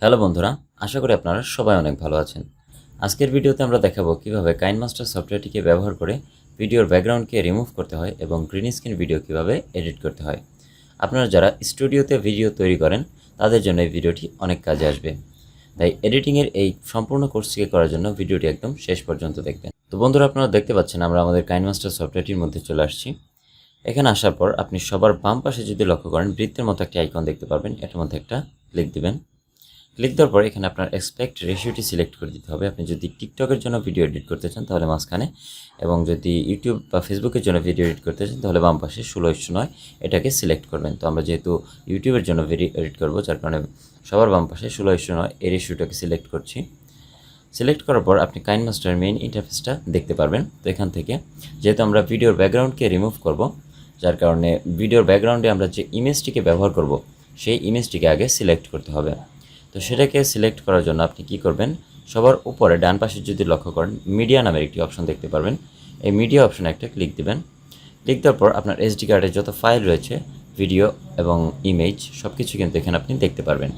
Hello বন্ধুরা, আশা করি আপনারা সবাই অনেক ভালো আছেন। আজকের ভিডিওতে আমরা দেখাবো কিভাবে কাইনমাস্টার সফটওয়্যারটিকে ব্যবহার করে ভিডিওর ব্যাকগ্রাউন্ডকে রিমুভ করতে হয় এবং গ্রিন স্ক্রিন ভিডিও কিভাবে এডিট করতে হয়। আপনারা যারা স্টুডিওতে ভিডিও তৈরি করেন তাদের জন্য এই ভিডিওটি অনেক কাজে আসবে। তাই এডিটিংয়ের এই সম্পূর্ণ কোর্সটিকে করার জন্য ভিডিওটি একদম শেষ পর্যন্ত দেখবেন। তো বন্ধুরা, আপনারা দেখতে পাচ্ছেন আমরা আমাদের কাইনমাস্টার সফটওয়্যারটির মধ্যে চলে আসছি। এখানে আসার পর আপনি সবার বাম পাশে যদি লক্ষ্য করেন বৃত্তের মতো একটি আইকন দেখতে পারবেন, এটার মধ্যে একটা ক্লিক দিবেন। ক্লিক দেওয়ার পরে এখানে আপনার এক্সপেক্ট রেশিওটি সিলেক্ট করে দিতে হবে। আপনি যদি টিকটকের জন্য ভিডিও এডিট করতে চান তাহলে মাঝখানে, এবং যদি ইউটিউব বা ফেসবুকের জন্য ভিডিও এডিট করতে চান তাহলে বাম পাশে 16:9 এটাকে সিলেক্ট করবেন। তো আমরা যেহেতু ইউটিউবের জন্য ভিডিও এডিট করব, যার কারণে সবার বাম পাশে 16:9 এই রেশিওটাকে সিলেক্ট করছি। সিলেক্ট করার পর আপনি কাইনমাস্টারের মেইন ইন্টারফেসটা দেখতে পারবেন। তো এখান থেকে যেহেতু আমরা ভিডিওর ব্যাকগ্রাউন্ডকে রিমুভ করব, যার কারণে ভিডিওর ব্যাকগ্রাউন্ডে আমরা যে ইমেজটিকে ব্যবহার করব সেই ইমেজটিকে আগে সিলেক্ট করতে হবে। তো সেটাকে সিলেক্ট করার জন্য আপনি কি করবেন, সবার উপরে ডান পাশে যদি লক্ষ্য করেন মিডিয়া নামের একটি অপশন দেখতে পারবেন। এই মিডিয়া অপশনে একটা ক্লিক দিবেন। ক্লিক দেওয়ার পর আপনার এসডি কার্ডের যত ফাইল রয়েছে, ভিডিও এবং ইমেজ সব কিছু কিন্তু এখানে আপনি দেখতে পারবেন।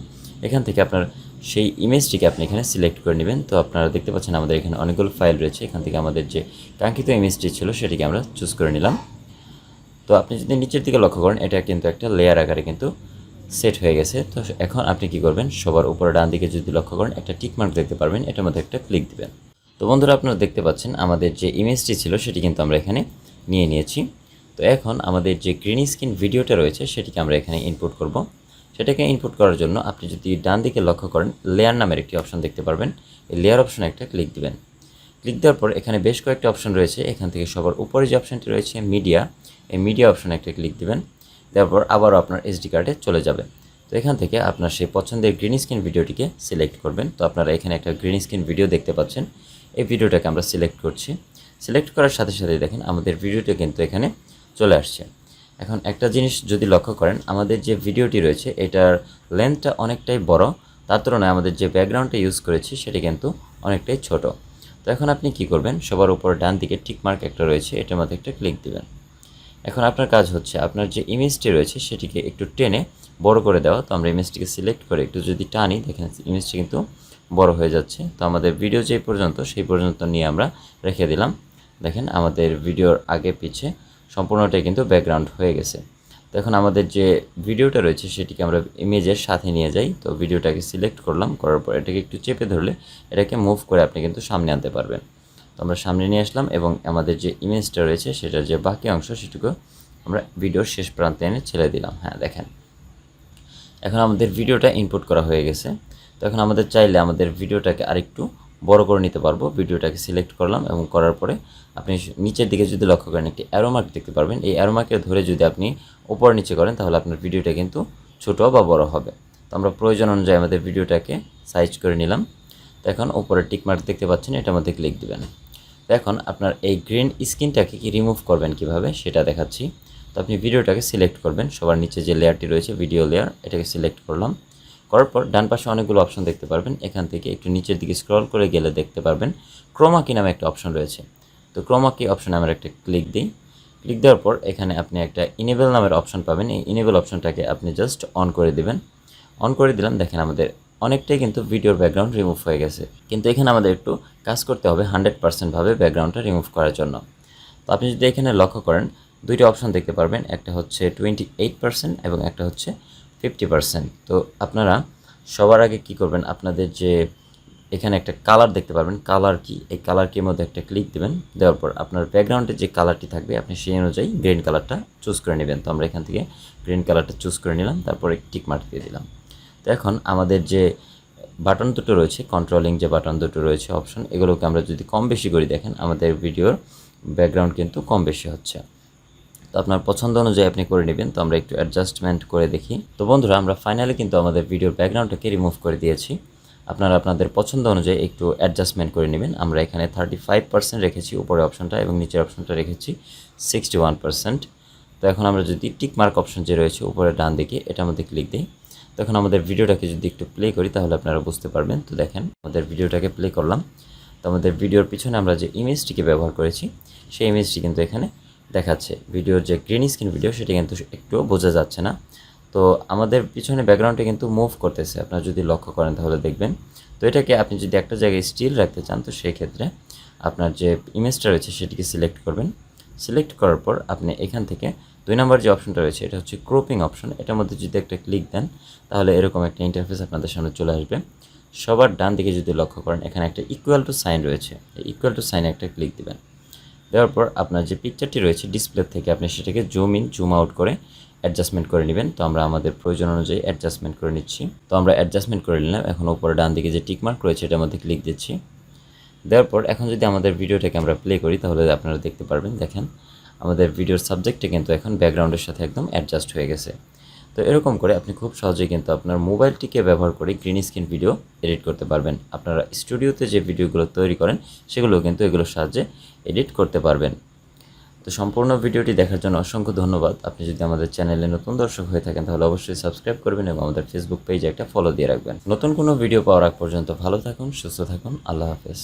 এখান থেকে আপনার সেই ইমেজটিকে আপনি এখানে সিলেক্ট করে নেবেন। তো আপনারা দেখতে পাচ্ছেন আমাদের এখানে অনেকগুলো ফাইল রয়েছে। এখান থেকে আমাদের যে কাঙ্ক্ষিত ইমেজটি ছিল সেটিকে আমরা চুজ করে নিলাম। তো আপনি যদি নিচের দিকে লক্ষ্য করেন এটা কিন্তু একটা লেয়ার আকারে কিন্তু সেট হয়ে গেছে। তো এখন আপনি কি করবেন, সবার উপরে ডান দিকে যদি লক্ষ্য করেন একটা টিকমার্ক দেখতে পারবেন, এটার মধ্যে একটা ক্লিক দিবেন। তো বন্ধুরা, আপনারা দেখতে পাচ্ছেন আমাদের যে ইমেজটি ছিল সেটি কিন্তু আমরা এখানে নিয়ে নিয়েছি। তো এখন আমাদের যে গ্রিন স্ক্রিন ভিডিওটা রয়েছে সেটিকে আমরা এখানে ইনপুট করব। সেটাকে ইনপুট করার জন্য আপনি যদি ডান দিকে লক্ষ্য করেন লেয়ার নামের একটি অপশন দেখতে পারবেন। এই লেয়ার অপশনে একটা ক্লিক দিবেন। ক্লিক দেওয়ার পর এখানে বেশ কয়েকটা অপশন রয়েছে। এখান থেকে সবার উপরে যে অপশনটি রয়েছে মিডিয়া, এই মিডিয়া অপশনে একটা ক্লিক দিবেন। দেওয়ার পর আবারও আপনার এসডি কার্ডে চলে যাবে। তো এখান থেকে আপনার সেই পছন্দের গ্রিন স্ক্রিন ভিডিওটিকে সিলেক্ট করবেন। তো আপনারা এখানে একটা গ্রিন স্ক্রিন ভিডিও দেখতে পাচ্ছেন। এই ভিডিওটাকে আমরা সিলেক্ট করছি। সিলেক্ট করার সাথে সাথে দেখেন আমাদের ভিডিওটা কিন্তু এখানে চলে আসছে। এখন একটা জিনিস যদি লক্ষ্য করেন, আমাদের যে ভিডিওটি রয়েছে এটার লেন্থটা অনেকটাই বড়, তার তুলনায় আমাদের যে ব্যাকগ্রাউন্ডটা ইউজ করেছি সেটি কিন্তু অনেকটাই ছোট। তো এখন আপনি কি করবেন, সবার উপর ডান দিকে টিকমার্ক একটা রয়েছে, এটার মধ্যে একটা ক্লিক দিবেন। এখন আপনার কাজ হচ্ছে আপনার যে ইমেজটি রয়েছে সেটিকে একটু টেনে বড় করে দেওয়া। তো আমরা ইমেজটিকে সিলেক্ট করে একটু যদি টানি, দেখেন ইমেজটি কিন্তু বড় হয়ে যাচ্ছে। তো আমাদের ভিডিও যে পর্যন্ত সেই পর্যন্ত নিয়ে আমরা রেখে দিলাম। দেখেন আমাদের ভিডিওর আগে পিছে সম্পূর্ণটাই কিন্তু ব্যাকগ্রাউন্ড হয়ে গেছে। তো এখন আমাদের যে ভিডিওটা রয়েছে সেটিকে আমরা ইমেজের সাথে নিয়ে যাই। তো ভিডিওটাকে সিলেক্ট করলাম, করার পর এটাকে একটু চেপে ধরলে এটাকে মুভ করে আপনি কিন্তু সামনে আনতে পারবেন। তো আমরা সামনে নিয়ে আসলাম এবং আমাদের যে ইমেজটা রয়েছে সেটার যে বাকি অংশ সেটুকু আমরা ভিডিওর শেষ প্রান্তে এনে ছেড়ে দিলাম। হ্যাঁ, দেখেন এখন আমাদের ভিডিওটা ইনপুট করা হয়ে গেছে। তো এখন আমাদের চাইলে আমাদের ভিডিওটাকে আরেকটু বড় করে নিতে পারবো। ভিডিওটাকে সিলেক্ট করলাম এবং করার পরে আপনি নিচের দিকে যদি লক্ষ্য করেন একটি অ্যারো মার্ক দেখতে পারবেন। এই অ্যারো মার্কে ধরে যদি আপনি উপর নিচে করেন তাহলে আপনার ভিডিওটা কিন্তু ছোট বা বড় হবে। তো আমরা প্রয়োজন অনুযায়ী আমাদের ভিডিওটাকে সাইজ করে নিলাম। তো এখন উপরে টিক মার্ক দেখতে পাচ্ছেন, এটার মধ্যে ক্লিক দিবেন। তো এখন আপনার এই গ্রিন স্ক্রিনটাকে কি রিমুভ করবেন কিভাবে সেটা দেখাচ্ছি। তো আপনি ভিডিওটাকে সিলেক্ট করবেন, সবার নিচে যে লেয়ারটি রয়েছে ভিডিও লেয়ার, এটাকে সিলেক্ট করলাম। করার পর ডান পাশে অনেকগুলো অপশন দেখতে পারবেন। এখান থেকে একটু নিচের দিকে স্ক্রল করে গেলে দেখতে পারবেন ক্রোমা কি নামে একটা অপশন রয়েছে। তো ক্রোমা কি অপশনে আমরা একটা ক্লিক দিই। ক্লিক দেওয়ার পর এখানে আপনি একটা ইনেবল নামের অপশন পাবেন। এই ইনেবল অপশনটাকে আপনি জাস্ট অন করে দিবেন। অন করে দিলাম, দেখেন আমাদের অনেকটাই কিন্তু ভিডিওর ব্যাকগ্রাউন্ড রিমুভ হয়ে গেছে। কিন্তু এখানে আমাদের একটু কাজ করতে হবে 100% ভাবে ব্যাকগ্রাউন্ডটা রিমুভ করার জন্য। তো আপনি যদি এখানে লক্ষ্য করেন দুইটা অপশন দেখতে পারবেন, একটা হচ্ছে 28% এবং একটা হচ্ছে 50%। তো আপনারা সবার আগে কি করবেন, আপনাদের যে এখানে একটা কালার দেখতে পারবেন, কালার কি, এই কালার কির মধ্যে একটা ক্লিক দিবেন। দেওয়ার পর আপনার ব্যাকগ্রাউন্ডের যে কালারটি থাকবে আপনি সেই অনুযায়ী গ্রিন কালারটা চুজ করে নেবেন। তো আমরা এখান থেকে গ্রিন কালারটা চুজ করে নিলাম, তারপরে টিক মার্ক দিয়ে দিলাম। তো এখন আমাদের যে বাটন দুটো রয়েছে, কন্ট্রোলিং যে বাটন দুটো রয়েছে অপশন, এগুলোকে আমরা যদি কম বেশি করি দেখেন আমাদের ভিডিওর ব্যাকগ্রাউন্ড কিন্তু কম বেশি হচ্ছে। তো আপনার পছন্দ অনুযায়ী আপনি করে নেবেন। তো আমরা একটু অ্যাডজাস্টমেন্ট করে দেখি। তো বন্ধুরা, আমরা ফাইনালি কিন্তু আমাদের ভিডিওর ব্যাকগ্রাউন্ডটাকে রিমুভ করে দিয়েছি। আপনারা আপনাদের পছন্দ অনুযায়ী একটু অ্যাডজাস্টমেন্ট করে নেবেন। আমরা এখানে 35% রেখেছি উপরে অপশনটা এবং নিচের অপশনটা রেখেছি 61%। তো এখন আমরা যদি টিক মার্ক অপশন যে রয়েছে উপরে ডান দিকে, এটার মধ্যে ক্লিক দিই। তখন আমাদের ভিডিওটাকে যদি একটু প্লে করি তাহলে আপনারা বুঝতে পারবেন। তো দেখেন আমাদের ভিডিওটাকে প্লে করলাম। তো আমাদের ভিডিওর পিছনে আমরা যে ইমেজটিকে ব্যবহার করেছি সেই ইমেজটি কিন্তু এখানে দেখাচ্ছে। ভিডিওর যে গ্রিন স্ক্রিন ভিডিও সেটা কিন্তু একটুও বোঝা যাচ্ছে না। তো তো আমাদের পিছনে ব্যাকগ্রাউন্ডটা কিন্তু মুভ করতেছে, আপনারা যদি লক্ষ্য করেন তাহলে দেখবেন। তো এটাকে আপনি যদি একটা জায়গায় স্টিল রাখতে চান, তো সেই ক্ষেত্রে আপনার যে ইমেজটা রয়েছে সেটিকে সিলেক্ট করবেন। সিলেক্ট করার পর আপনি এখান থেকে 2 নম্বর যে অপশনটা রয়েছে এটা হচ্ছে ক্রপিং অপশন, এটার মধ্যে যদি একটা ক্লিক দেন তাহলে এরকম একটা ইন্টারফেস আপনাদের সামনে চলে আসবে। সবার ডান দিকে যদি লক্ষ্য করেন এখানে একটা ইকুয়াল টু সাইন রয়েছে, এই ইকুয়াল টু সাইনে একটা ক্লিক দিবেন। দেওয়ার পর আপনার যে পিকচারটি রয়েছে ডিসপ্লে থেকে আপনি সেটাকে জুম ইন জুম আউট করে অ্যাডজাস্টমেন্ট করে নেবেন। তো আমরা আমাদের প্রয়োজন অনুযায়ী অ্যাডজাস্টমেন্ট করে নিচ্ছি। তো আমরা অ্যাডজাস্টমেন্ট করে নিলাম। এখন উপরে ডান দিকে যে টিকমার্ক রয়েছে এটার মধ্যে ক্লিক দিচ্ছি। দেওয়ার পর এখন যদি আমাদের ভিডিওটাকে আমরা প্লে করি তাহলে আপনারা দেখতে পারবেন, দেখেন আমাদের ভিডিওর সাবজেক্টটা কিন্তু এখন ব্যাকগ্রাউন্ডের সাথে একদম অ্যাডজাস্ট হয়ে গেছে। তো এরকম করে আপনি খুব সহজেই কিন্তু আপনার মোবাইলটিকে ব্যবহার করে গ্রিন স্ক্রিন ভিডিও এডিট করতে পারবেন। আপনারা স্টুডিওতে যে ভিডিওগুলো তৈরি করেন সেগুলো কিন্তু এগুলোর সাহায্যে এডিট করতে পারবেন। তো সম্পূর্ণ ভিডিওটি দেখার জন্য অসংখ্য ধন্যবাদ। আপনি যদি আমাদের চ্যানেলে নতুন দর্শক হয়ে থাকেন তাহলে অবশ্যই সাবস্ক্রাইব করবেন এবং আমাদের ফেসবুক পেজে একটা ফলো দিয়ে রাখবেন। নতুন কোনো ভিডিও পাওয়ার আগ পর্যন্ত ভালো থাকুন, সুস্থ থাকুন, আল্লাহ হাফেজ।